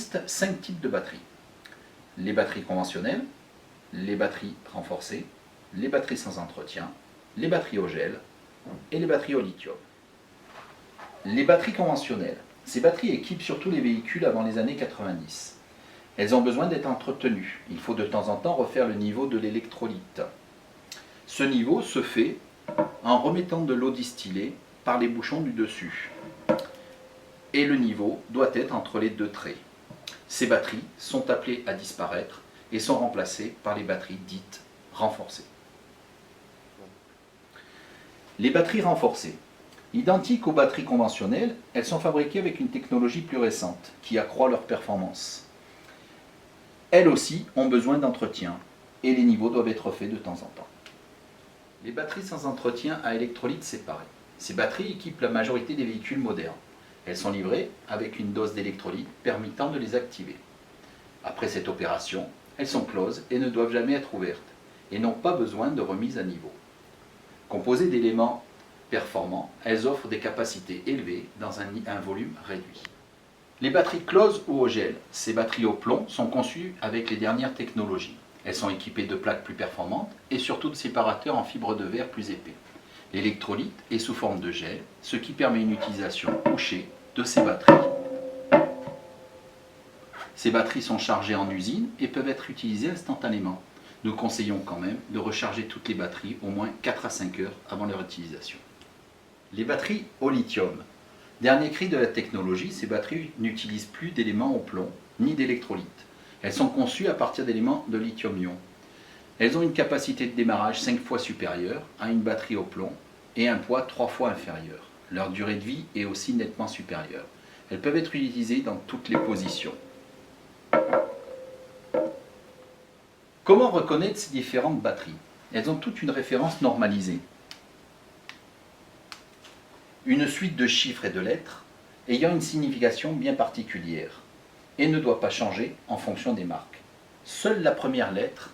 existe 5 types de batteries. Les batteries conventionnelles, les batteries renforcées, les batteries sans entretien, les batteries au gel et les batteries au lithium. Les batteries conventionnelles. Ces batteries équipent surtout les véhicules avant les années 90. Elles ont besoin d'être entretenues. Il faut de temps en temps refaire le niveau de l'électrolyte. Ce niveau se fait en remettant de l'eau distillée par les bouchons du dessus. Et le niveau doit être entre les deux traits. Ces batteries sont appelées à disparaître et sont remplacées par les batteries dites renforcées. Les batteries renforcées. Identiques aux batteries conventionnelles, elles sont fabriquées avec une technologie plus récente qui accroît leur performance. Elles aussi ont besoin d'entretien et les niveaux doivent être faits de temps en temps. Les batteries sans entretien à électrolyte séparé. Ces batteries équipent la majorité des véhicules modernes. Elles sont livrées avec une dose d'électrolyte permettant de les activer. Après cette opération, elles sont closes et ne doivent jamais être ouvertes et n'ont pas besoin de remise à niveau. Composées d'éléments performants, elles offrent des capacités élevées dans un volume réduit. Les batteries closes ou au gel. Ces batteries au plomb sont conçues avec les dernières technologies. Elles sont équipées de plaques plus performantes et surtout de séparateurs en fibre de verre plus épais. L'électrolyte est sous forme de gel, ce qui permet une utilisation couchée de ces batteries. Ces batteries sont chargées en usine et peuvent être utilisées instantanément. Nous conseillons quand même de recharger toutes les batteries au moins 4 à 5 heures avant leur utilisation. Les batteries au lithium. Dernier cri de la technologie, ces batteries n'utilisent plus d'éléments au plomb ni d'électrolyte. Elles sont conçues à partir d'éléments de lithium-ion. Elles ont une capacité de démarrage 5 fois supérieure à une batterie au plomb et un poids 3 fois inférieur. Leur durée de vie est aussi nettement supérieure. Elles peuvent être utilisées dans toutes les positions. Comment reconnaître ces différentes batteries? Elles ont toutes une référence normalisée. Une suite de chiffres et de lettres ayant une signification bien particulière et ne doit pas changer en fonction des marques. Seule la première lettre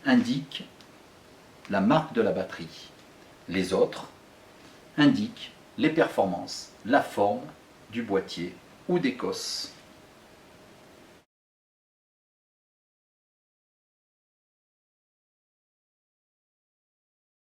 indique la marque de la batterie. Les autres indiquent les performances, la forme du boîtier ou des cosses.